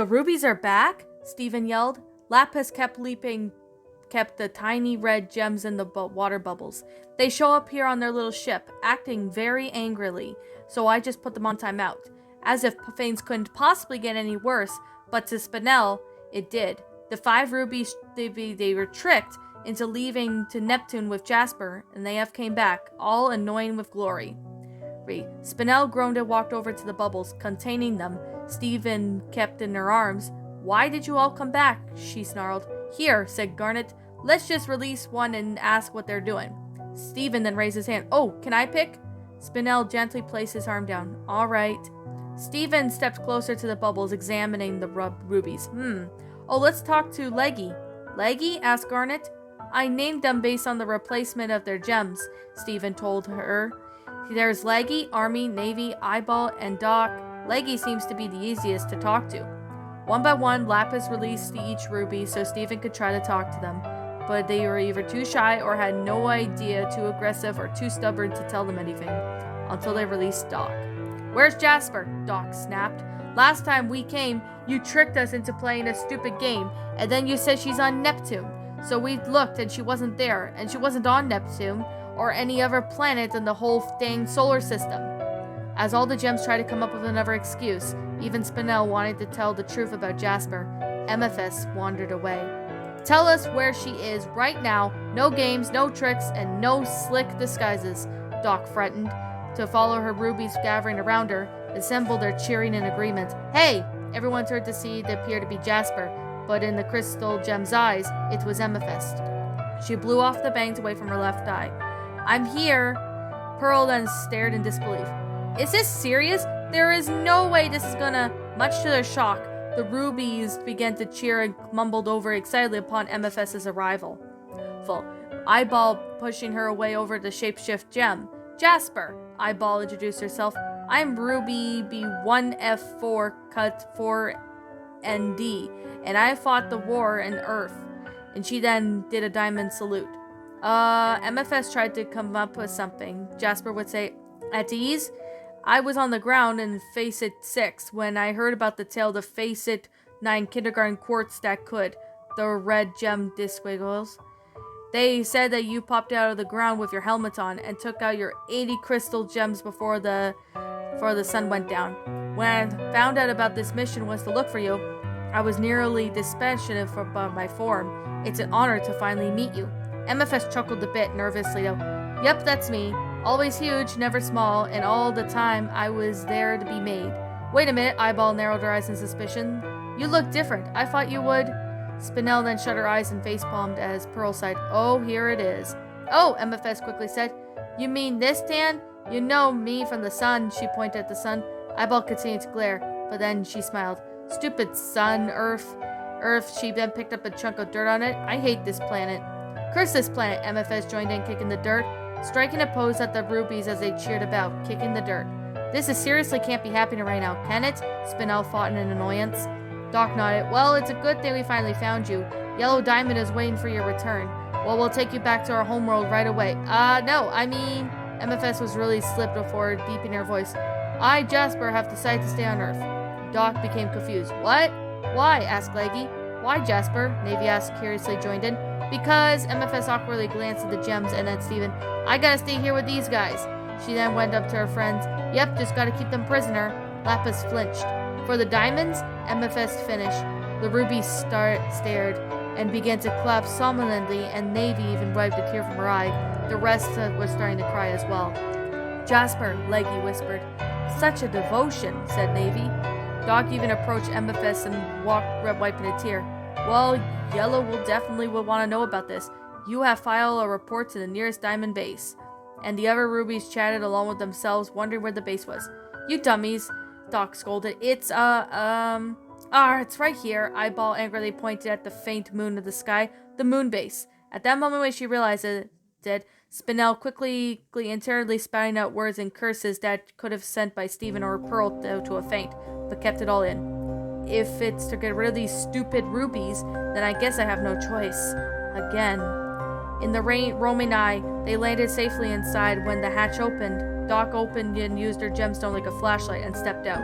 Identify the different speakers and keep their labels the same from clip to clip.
Speaker 1: The rubies are back? Steven yelled. Lapis kept the tiny red gems in the water bubbles. They show up here on their little ship, acting very angrily, so I just put them on timeout. As if things couldn't possibly get any worse, but to Spinel, it did. The 5 rubies, they were tricked into leaving to Neptune with Jasper, and they have came back, all annoying with glory. Spinel groaned and walked over to the bubbles, containing them. Steven kept in her arms. Why did you all come back? She snarled. Here, said Garnet. Let's just release one and ask what they're doing. Steven then raised his hand. Oh, can I pick? Spinel gently placed his arm down. All right. Steven stepped closer to the bubbles, examining the rubies. Oh, let's talk to Leggy. Leggy? Asked Garnet. I named them based on the replacement of their gems, Steven told her. There's Leggy, Army, Navy, Eyeball, and Doc. Leggy seems to be the easiest to talk to. One by one, Lapis released each ruby so Steven could try to talk to them, but they were either too shy or had no idea, too aggressive, or too stubborn to tell them anything, until they released Doc. Where's Jasper? Doc snapped. Last time we came, you tricked us into playing a stupid game, and then you said she's on Neptune. So we looked and she wasn't there, and she wasn't on Neptune, or any other planet in the whole dang solar system. As all the gems tried to come up with another excuse, even Spinel wanted to tell the truth about Jasper, MFS wandered away. Tell us where she is right now, no games, no tricks, and no slick disguises, Doc threatened. To follow her rubies gathering around her, assembled their cheering in agreement. Hey! Everyone turned to see it appeared to be Jasper, but in the crystal gem's eyes, it was Amethyst. She blew off the bangs away from her left eye. I'm here. Pearl then stared in disbelief. Is this serious? There is no way this is gonna... Much to their shock, the rubies began to cheer and mumbled over excitedly upon MFS's arrival. Eyeball pushing her away over the shapeshift gem. Jasper, Eyeball introduced herself. I'm Ruby B1F4 Cut 4ND, and I fought the war in Earth. And she then did a diamond salute. MFS tried to come up with something. Jasper would say, at ease? I was on the ground in Facet 6 when I heard about the tale of Facet 9 kindergarten quartz that could. The red gem disquiggles. They said that you popped out of the ground with your helmet on and took out your 80 crystal gems before the sun went down. When I found out about this mission was to look for you, I was nearly dispassionate about my form. It's an honor to finally meet you. MFS chuckled a bit nervously though. Yep, that's me. Always huge, never small, and all the time I was there to be made. Wait a minute, Eyeball narrowed her eyes in suspicion. You look different. I thought you would... Spinel then shut her eyes and facepalmed as Pearl sighed. Oh, here it is. Oh, MFS quickly said. You mean this tan? You know me from the sun, she pointed at the sun. Eyeball continued to glare, but then she smiled. Stupid sun, Earth. She then picked up a chunk of dirt on it. I hate this planet. Curse this planet, MFS joined in, kicking the dirt, striking a pose at the rubies as they cheered about, kicking the dirt. This is seriously can't be happening right now, can it? Spinel thought in an annoyance. Doc nodded. Well, it's a good thing we finally found you. Yellow Diamond is waiting for your return. Well, we'll take you back to our homeworld right away. No, I mean... MFS was really slipped before deepening her voice. I, Jasper, have decided to stay on Earth. Doc became confused. What? Why? Asked Leggy. Why, Jasper? Navy asked, curiously joined in. Because... MFS awkwardly glanced at the gems and at Steven. I gotta stay here with these guys. She then went up to her friends. Yep, just gotta keep them prisoner. Lapis flinched. For the diamonds, MFS finished. The rubies stared and began to clap somnolently, and Navy even wiped a tear from her eye. The rest was starting to cry as well. Jasper, Leggy whispered. Such a devotion, said Navy. Doc even approached MFS and walked, wiping a tear. Well, Yellow will definitely want to know about this. You have filed a report to the nearest diamond base. And the other rubies chatted along with themselves, wondering where the base was. You dummies, Doc scolded. It's right here. Eyeball angrily pointed at the faint moon of the sky, the moon base. At that moment when she realized it, Spinel quickly internally spouting out words and curses that could have sent by Steven or Pearl to a faint, but kept it all in. If it's to get rid of these stupid rubies, then I guess I have no choice. Again. In the roaming eye, they landed safely inside when the hatch opened. Doc opened and used her gemstone like a flashlight and stepped out.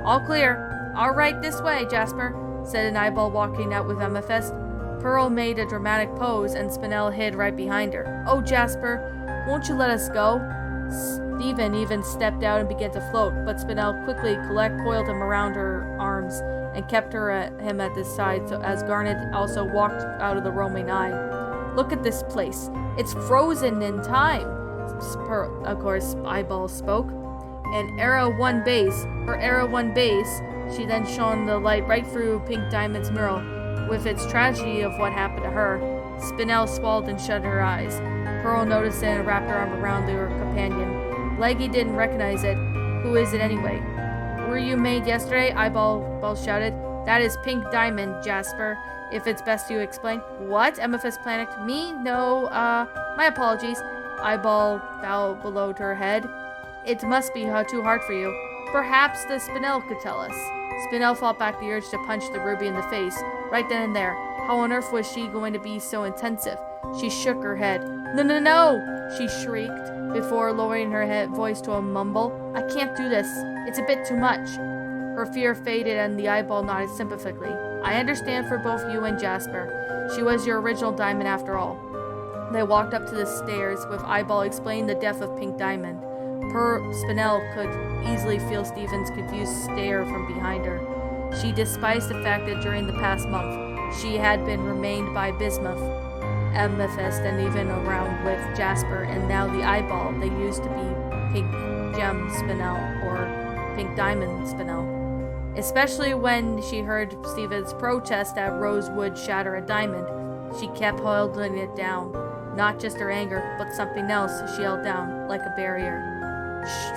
Speaker 1: All clear. All right, this way, Jasper. said an eyeball walking out with Amethyst. Pearl made a dramatic pose, and Spinel hid right behind her. Oh, Jasper, won't you let us go? Steven even stepped out and began to float, but Spinel quickly coiled him around her arms and kept him at his side as Garnet also walked out of the roaming eye. Look at this place. It's frozen in time. Of course, Eyeball spoke. And Era 1 base, for Era 1 base, she then shone the light right through Pink Diamond's mural, with its tragedy of what happened to her. Spinel swallowed and shut her eyes. Pearl noticed it and wrapped her arm around her companion. Leggy didn't recognize it. Who is it anyway? Were you made yesterday? Eyeball shouted. That is Pink Diamond, Jasper. If it's best you explain. What? Amethyst panicked. Me? No, my apologies. Eyeball bowed below her head. It must be too hard for you. Perhaps the Spinel could tell us. Spinel fought back the urge to punch the ruby in the face, right then and there. How on earth was she going to be so intensive? She shook her head. No, no, no, she shrieked, before lowering her voice to a mumble. I can't do this. It's a bit too much. Her fear faded and the eyeball nodded sympathetically. I understand for both you and Jasper. She was your original diamond after all. They walked up to the stairs, with Eyeball explaining the death of Pink Diamond. Spinel could easily feel Stephen's confused stare from behind her. She despised the fact that during the past month, she had been remained by Bismuth, Amethyst, and even around with Jasper, and now the Eyeball they used to be Pink Gem Spinel, or Pink Diamond Spinel. Especially when she heard Stephen's protest that Rose would shatter a diamond. She kept holding it down. Not just her anger, but something else she held down, like a barrier.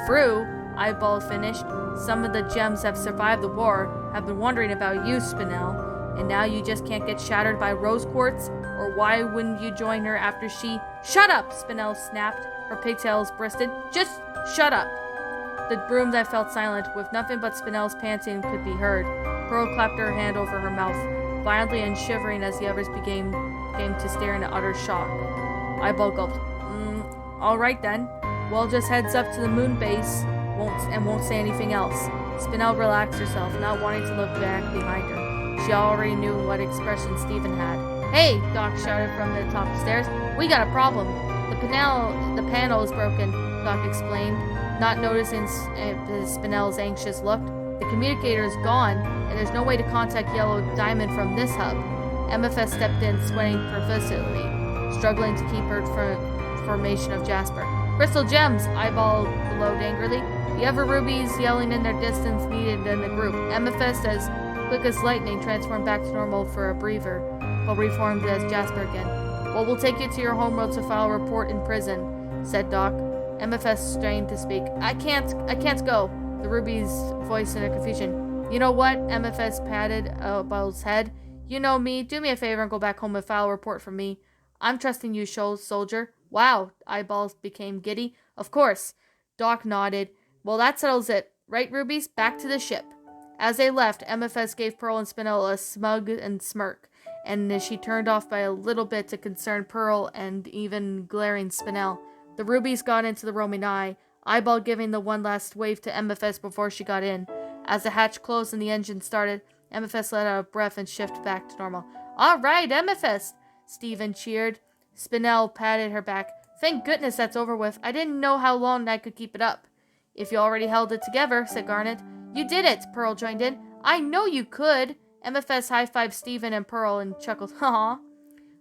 Speaker 1: True, Eyeball finished. Some of the gems have survived the war, have been wondering about you, Spinel, and now you just can't get shattered by rose quartz? Or why wouldn't you join her after she— Shut up, Spinel snapped. Her pigtails bristled. Just shut up. The broom that fell silent, with nothing but Spinel's panting could be heard. Pearl clapped her hand over her mouth, violently and shivering as the others began to stare in utter shock. Eyeball gulped. All right then. Well, just heads up to the moon base, won't say anything else. Spinel relaxed herself, not wanting to look back behind her. She already knew what expression Stephen had. Hey! Doc shouted from the top of the stairs. We got a problem. The panel is broken, Doc explained, not noticing Spinel's anxious look. The communicator is gone, and there's no way to contact Yellow Diamond from this hub. Amethyst stepped in, sweating profusely, struggling to keep her formation of Jasper. Crystal gems, Eyeball glowed angrily. The other rubies yelling in their distance needed in the group. Amethyst, as quick as lightning, transformed back to normal for a breather, but reformed as Jasper again. Well, we'll take you to your homeworld to file a report in prison, said Doc. Amethyst strained to speak. I can't go, the ruby's voice in a confusion. You know what? Amethyst patted Eyeball's head. You know me. Do me a favor and go back home and file a report for me. I'm trusting you, soldier. Wow, Eyeballs became giddy. Of course. Doc nodded. Well, that settles it. Right, rubies? Back to the ship. As they left, Amethyst gave Pearl and Spinel a smug and smirk, and she turned off by a little bit to concern Pearl and even glaring Spinel. The rubies got into the roaming eye, Eyeball giving the one last wave to Amethyst before she got in. As the hatch closed and the engine started, Amethyst let out a breath and shifted back to normal. All right, Amethyst! Stephen cheered. Spinel patted her back. Thank goodness that's over with. I didn't know how long I could keep it up. If you already held it together, said Garnet. You did it, Pearl joined in. I know you could. Amethyst high-fived Stephen and Pearl and chuckled. Ha!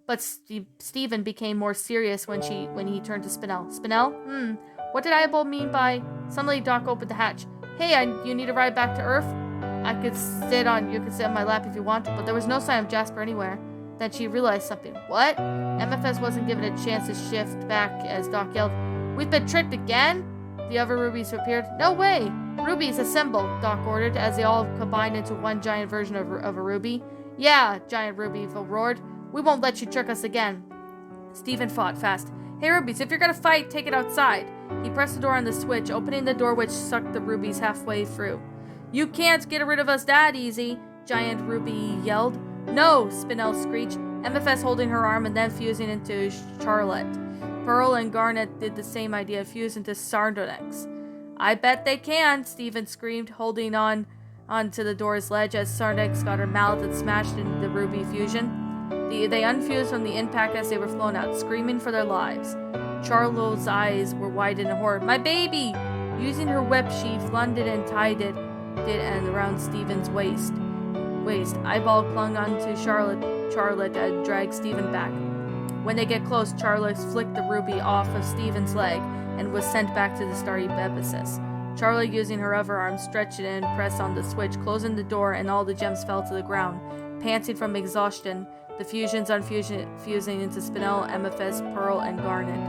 Speaker 1: But Stephen became more serious when he turned to Spinel. Spinel? What did Eyeball mean by... Suddenly Doc opened the hatch. Hey, you need a ride back to Earth? You could sit on my lap if you want, but there was no sign of Jasper anywhere. Then she realized something. What? Amethyst wasn't given a chance to shift back as Doc yelled, We've been tricked again? The other rubies appeared. No way! Rubies, assemble, Doc ordered as they all combined into one giant version of a ruby. Yeah, giant ruby roared. We won't let you trick us again. Stephen fought fast. Hey, rubies, if you're gonna fight, take it outside. He pressed the door on the switch, opening the door which sucked the rubies halfway through. You can't get rid of us that easy, Giant Ruby yelled. No, Spinel screeched, Amethyst holding her arm and then fusing into Charlotte. Pearl and Garnet did the same idea, fused into Sardonyx. I bet they can, Stephen screamed, holding on onto the door's ledge as Sardex got her mallet smashed into the ruby fusion. They unfused from the impact as they were flown out, screaming for their lives. Charlo's eyes were wide in horror. My baby! Using her whip, she flung it and tied it and around Stephen's waist. Eyeball clung onto Charlotte and dragged Stephen back. When they get close, Charlotte flicked the ruby off of Stephen's leg and was sent back to the starry abysses. Charlotte, using her other arm, stretched it and pressed on the switch, closing the door, and all the gems fell to the ground. Panting from exhaustion, the fusions fusing into Spinel, Amethyst, Pearl, and Garnet.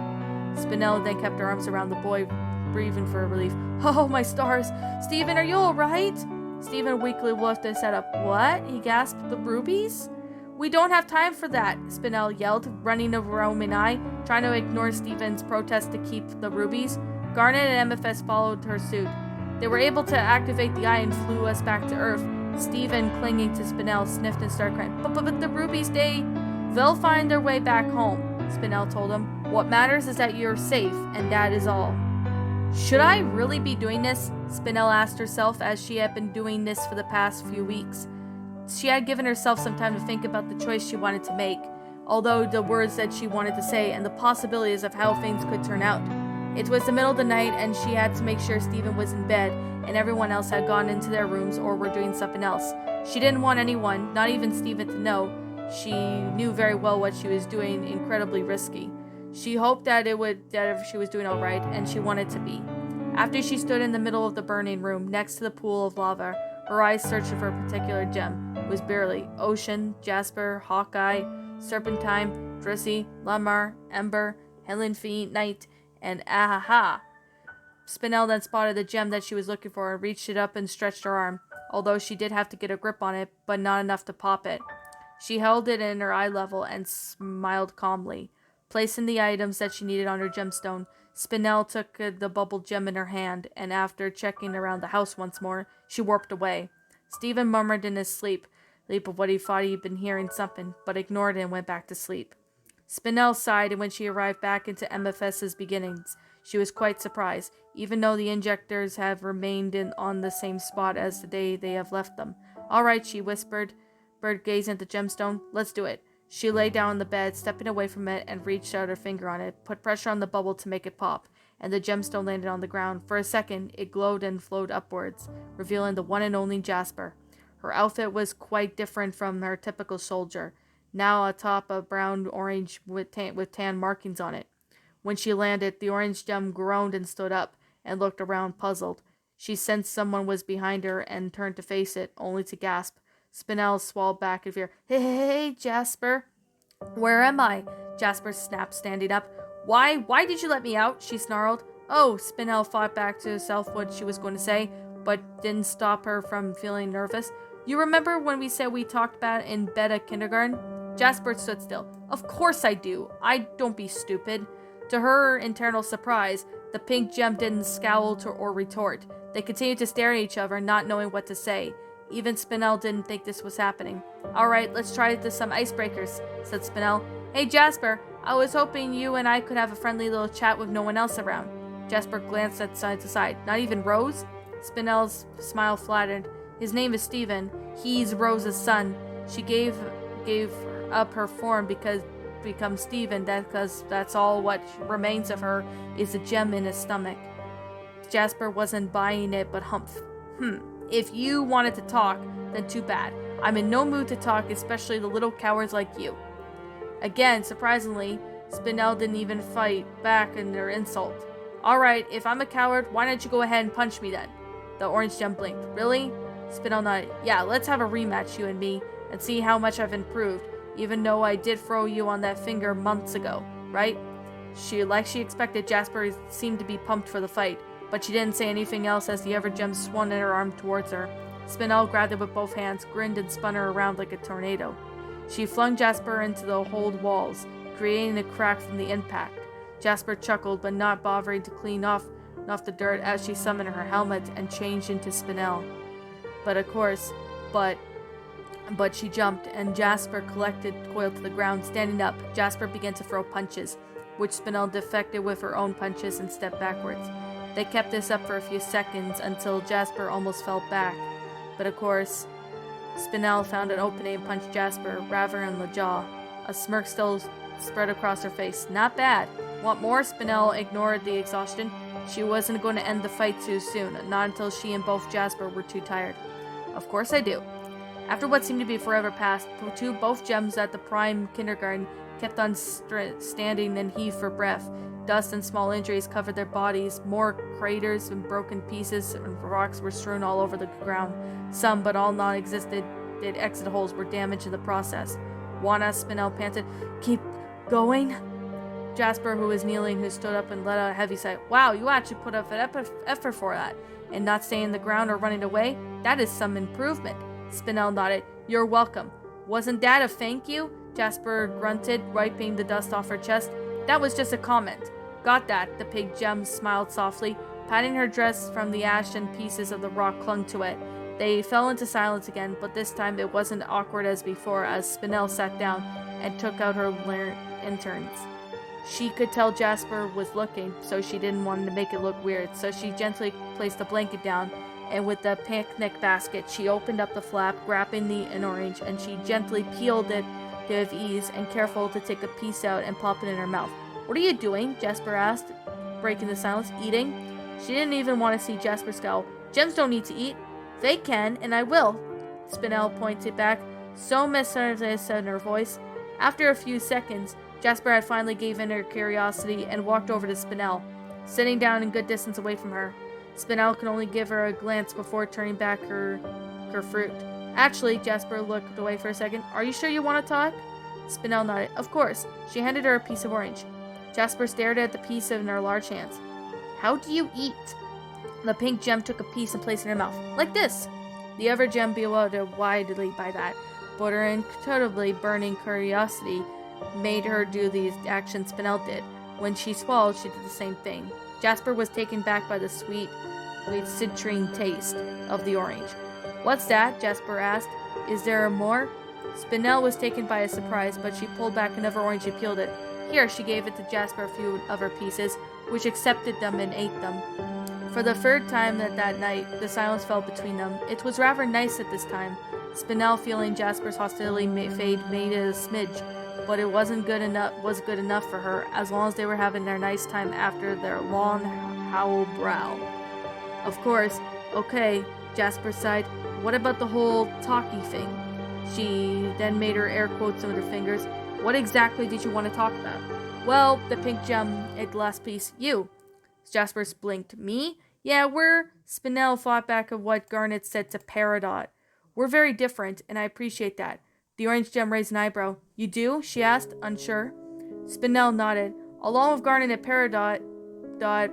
Speaker 1: Spinel then kept her arms around the boy, breathing for relief. Oh, my stars! Stephen, are you alright? Stephen weakly lifted his head up. What? He gasped. The rubies? We don't have time for that, Spinel yelled, running over roaming eye, trying to ignore Stephen's protest to keep the rubies. Garnet and Amethyst followed her suit. They were able to activate the eye and flew us back to Earth. Stephen, clinging to Spinel, sniffed and started crying. But the rubies, they'll find their way back home, Spinel told him. What matters is that you're safe, and that is all. Should I really be doing this? Spinel asked herself as she had been doing this for the past few weeks. She had given herself some time to think about the choice she wanted to make, although the words that she wanted to say and the possibilities of how things could turn out. It was the middle of the night, and she had to make sure Stephen was in bed and everyone else had gone into their rooms or were doing something else. She didn't want anyone, not even Stephen, to know. She knew very well what she was doing, incredibly risky. She hoped that she was doing all right, and she wanted to be. After she stood in the middle of the burning room, next to the pool of lava, her eyes searching for a particular gem. It was barely Ocean, Jasper, Hawkeye, Serpentine, Drissy, Lamar, Ember, Helen Feet, Night, and Ahaha. Spinel then spotted the gem that she was looking for and reached it up and stretched her arm, although she did have to get a grip on it, but not enough to pop it. She held it in her eye level and smiled calmly. Placing the items that she needed on her gemstone, Spinel took the bubble gem in her hand, and after checking around the house once more, she warped away. Stephen murmured in his sleep of what he thought he'd been hearing something, but ignored it and went back to sleep. Spinel sighed, and when she arrived back into Amethyst's beginnings, she was quite surprised, even though the injectors have remained on the same spot as the day they have left them. All right, she whispered, gazing at the gemstone. Let's do it. She lay down on the bed, stepping away from it, and reached out her finger on it, put pressure on the bubble to make it pop, and the gemstone landed on the ground. For a second, it glowed and flowed upwards, revealing the one and only Jasper. Her outfit was quite different from her typical soldier, now atop a brown-orange with tan markings on it. When she landed, the orange gem groaned and stood up, and looked around puzzled. She sensed someone was behind her and turned to face it, only to gasp. Spinel swallowed back in fear. Hey, Jasper. Where am I? Jasper snapped, standing up. Why did you let me out? She snarled. Oh, Spinel fought back to herself what she was going to say, but didn't stop her from feeling nervous. You remember when we said we talked about it in bed at kindergarten? Jasper stood still. Of course I do. Don't be stupid. To her internal surprise, the pink gem didn't scowl or retort. They continued to stare at each other, not knowing what to say. Even Spinel didn't think this was happening. All right, let's try some icebreakers, said Spinel. Hey, Jasper, I was hoping you and I could have a friendly little chat with no one else around. Jasper glanced at side to side. Not even Rose? Spinel's smile flattened. His name is Stephen. He's Rose's son. She gave up her form because become Stephen, because that's all what remains of her is a gem in his stomach. Jasper wasn't buying it, but humphed. If you wanted to talk, then too bad. I'm in no mood to talk, especially the little cowards like you. Again, surprisingly, Spinel didn't even fight back in their insult. Alright, if I'm a coward, why don't you go ahead and punch me then? The orange gem blinked. Really? Spinel nodded. Yeah, let's have a rematch, you and me, and see how much I've improved, even though I did throw you on that finger months ago, right? Like she expected, Jasper seemed to be pumped for the fight, but she didn't say anything else as the other gem swung in her arm towards her. Spinel grabbed it with both hands, grinned, and spun her around like a tornado. She flung Jasper into the hold walls, creating a crack from the impact. Jasper chuckled, but not bothering to clean off the dirt as she summoned her helmet and changed into Spinel. But she jumped, and Jasper coiled to the ground. Standing up, Jasper began to throw punches, which Spinel deflected with her own punches and stepped backwards. They kept this up for a few seconds until Jasper almost fell back. But of course, Spinel found an opening and punched Jasper, rather in the jaw. A smirk still spread across her face. Not bad. Want more? Spinel ignored the exhaustion. She wasn't going to end the fight too soon, not until she and both Jasper were too tired. Of course I do. After what seemed to be forever passed, both gems at the prime kindergarten kept on standing and heaved for breath. Dust and small injuries covered their bodies. More craters and broken pieces and rocks were strewn all over the ground. Some, but all non-existent, exit holes were damaged in the process. Wanna? Spinel panted. Keep going? Jasper, who was kneeling, who stood up and let out a heavy sigh. Wow, you actually put up an effort for that. And not staying in the ground or running away? That is some improvement. Spinel nodded. You're welcome. Wasn't that a thank you? Jasper grunted, wiping the dust off her chest. That was just a comment. Got that, the pig gem smiled softly. Patting her dress from the ash and pieces of the rock clung to it. They fell into silence again, but this time it wasn't awkward as before as Spinel sat down and took out her lanterns. She could tell Jasper was looking, so she didn't want to make it look weird, so she gently placed the blanket down, and with the picnic basket, she opened up the flap, grabbing an orange, and she gently peeled it with ease and careful to take a piece out and pop it in her mouth. What are you doing? Jasper asked, breaking the silence. Eating? She didn't even want to see Jasper scowl. Gems don't need to eat. They can, and I will. Spinel pointed back, so mischievous in her voice. After a few seconds, Jasper had finally gave in her curiosity and walked over to Spinel, sitting down a good distance away from her. Spinel could only give her a glance before turning back her fruit. Actually, Jasper looked away for a second. Are you sure you want to talk? Spinel nodded. Of course. She handed her a piece of orange. Jasper stared at the piece in her large hands. How do you eat? The pink gem took a piece and placed it in her mouth. Like this. The other gem bewildered widely by that, but her incredibly burning curiosity made her do the action Spinel did. When she swallowed, she did the same thing. Jasper was taken back by the sweet citrine taste of the orange. What's that? Jasper asked. Is there more? Spinel was taken by a surprise, but she pulled back another orange and peeled it. Here, she gave it to Jasper a few other pieces, which accepted them and ate them. For the third time that night, the silence fell between them. It was rather nice at this time. Spinel, feeling Jasper's hostility fade, made it a smidge, but it was good enough for her, as long as they were having their nice time after their long howl brow. Of course. Okay, Jasper sighed. What about the whole talkie thing? She then made her air quotes with her fingers. What exactly did you want to talk about? Well, the pink gem ate the last piece. You. Jasper blinked. Me? Yeah, Spinel thought back of what Garnet said to Peridot. We're very different, and I appreciate that. The orange gem raised an eyebrow. You do? She asked, unsure. Spinel nodded. Along with Garnet and Peridot,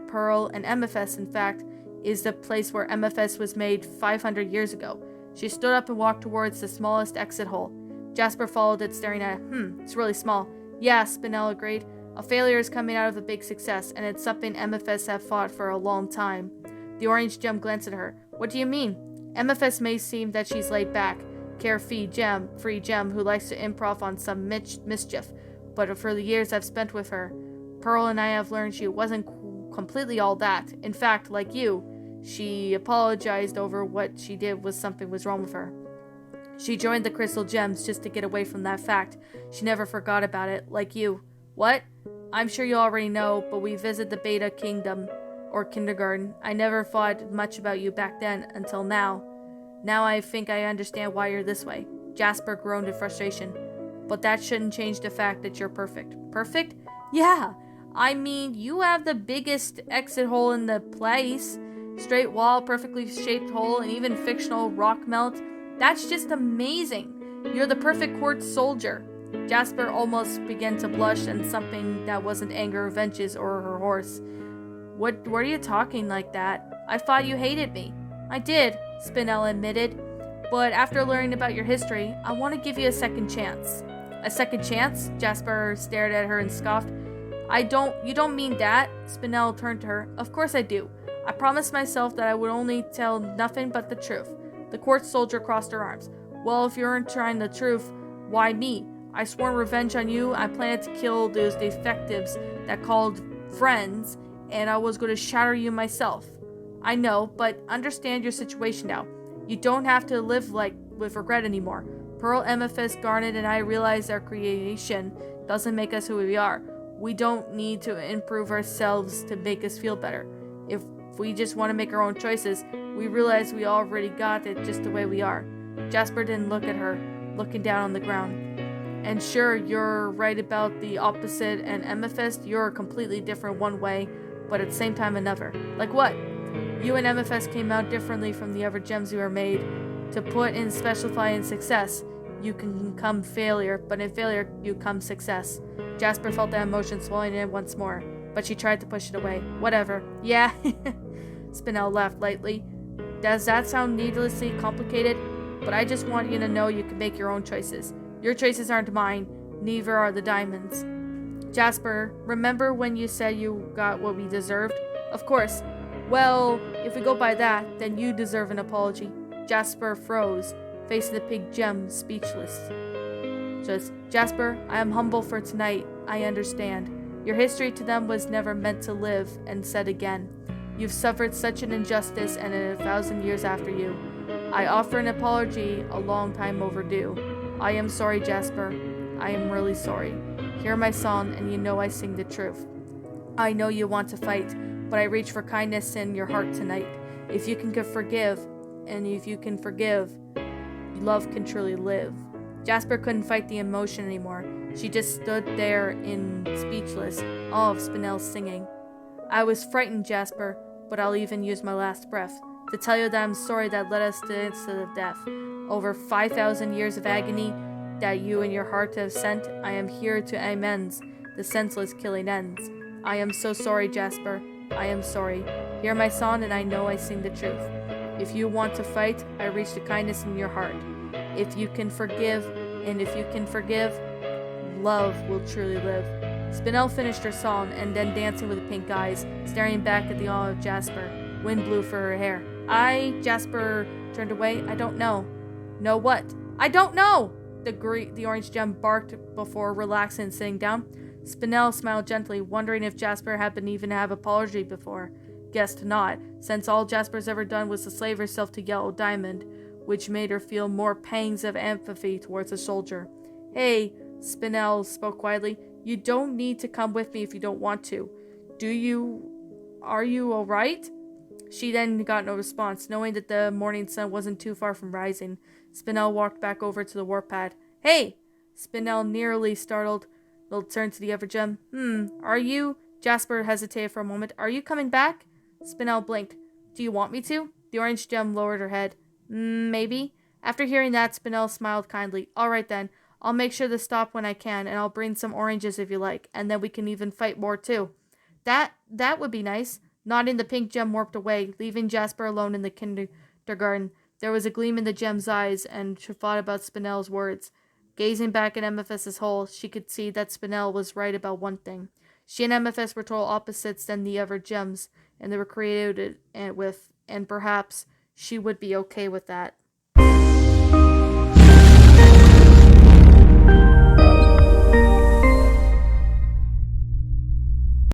Speaker 1: Pearl, and MFS, in fact, is the place where MFS was made 500 years ago. She stood up and walked towards the smallest exit hole. Jasper followed it, staring at it. It's really small. Yeah, Spinel agreed. A failure is coming out of a big success, and it's something MFS have fought for a long time. The orange gem glanced at her. What do you mean? MFS may seem that she's laid back, carefree gem who likes to improv on some mischief, but for the years I've spent with her, Pearl and I have learned she wasn't completely all that. In fact, like you, she apologized over what she did was something was wrong with her. She joined the Crystal Gems just to get away from that fact. She never forgot about it, like you. What? I'm sure you already know, but we visited the Beta Kingdom, or kindergarten. I never thought much about you back then, until now. Now I think I understand why you're this way. Jasper groaned in frustration. But that shouldn't change the fact that you're perfect. Perfect? Yeah. I mean, you have the biggest exit hole in the place. Straight wall, perfectly shaped hole, and even fictional rock melt. That's just amazing. You're the perfect quartz soldier. Jasper almost began to blush, and something that wasn't anger, vengeance, or her horse. What are you talking like that? I thought you hated me. I did, Spinel admitted. But after learning about your history, I want to give you a second chance. A second chance? Jasper stared at her and scoffed. You don't mean that? Spinel turned to her. Of course I do. I promised myself that I would only tell nothing but the truth. The quartz soldier crossed her arms. Well, if you aren't trying the truth, why me? I swore revenge on you. I planned to kill those defectives that called friends, and I was going to shatter you myself. I know, but understand your situation now. You don't have to live with regret anymore. Pearl, Amethyst, Garnet, and I realize our creation doesn't make us who we are. We don't need to improve ourselves to make us feel better. If we just want to make our own choices, we realize we already got it just the way we are. Jasper didn't look at her, looking down on the ground. And sure, you're right about the opposite, and Amethyst, you're completely different one way, but at the same time another. Like what? You and Amethyst came out differently from the other gems you were made. To put in specify in success, you can come failure, but in failure, you come success. Jasper felt that emotion swelling in once more, but she tried to push it away. Whatever. Yeah. Spinel laughed lightly. Does that sound needlessly complicated? But I just want you to know you can make your own choices. Your choices aren't mine, neither are the diamonds. Jasper, remember when you said you got what we deserved? Of course. Well, if we go by that, then you deserve an apology. Jasper froze, facing the pink gem, speechless. Just, Jasper, I am humble for tonight. I understand. Your history to them was never meant to live, and said again. You've suffered such an injustice, and in 1,000 years after you. I offer an apology a long time overdue. I am sorry, Jasper. I am really sorry. Hear my song, and you know I sing the truth. I know you want to fight, but I reach for kindness in your heart tonight. If you can forgive, and if you can forgive, love can truly live. Jasper couldn't fight the emotion anymore. She just stood there in speechless awe of Spinel's singing. I was frightened, Jasper, but I'll even use my last breath to tell you that I'm sorry that led us to the instant of death. Over 5,000 years of agony that you and your heart have sent, I am here to amends the senseless killing ends. I am so sorry, Jasper. I am sorry. Hear my song, and I know I sing the truth. If you want to fight, I reach the kindness in your heart. If you can forgive, and if you can forgive, love will truly live. Spinel finished her song, and then dancing with the pink eyes, staring back at the awe of Jasper. Wind blew for her hair. Jasper turned away. I don't know. Know what? I don't know! The orange gem barked before relaxing and sitting down. Spinel smiled gently, wondering if Jasper had been even have apology before. Guessed not, since all Jasper's ever done was to slave herself to Yellow Diamond, which made her feel more pangs of empathy towards the soldier. Hey, Spinel spoke quietly, you don't need to come with me if you don't want to. Are you alright? She then got no response, knowing that the morning sun wasn't too far from rising. Spinel walked back over to the warpad. Hey! Spinel, nearly startled, turned to the other gem. Are you? Jasper hesitated for a moment. Are you coming back? Spinel blinked. Do you want me to? The orange gem lowered her head. Maybe. After hearing that, Spinel smiled kindly. All right then. I'll make sure to stop when I can, and I'll bring some oranges if you like, and then we can even fight more too. That would be nice. Nodding, the pink gem warped away, leaving Jasper alone in the kindergarten. There was a gleam in the gem's eyes, and she thought about Spinel's words. Gazing back at Amethyst's hole, she could see that Spinel was right about one thing. She and Amethyst were total opposites than the other gems, and they were created with, and perhaps she would be okay with that.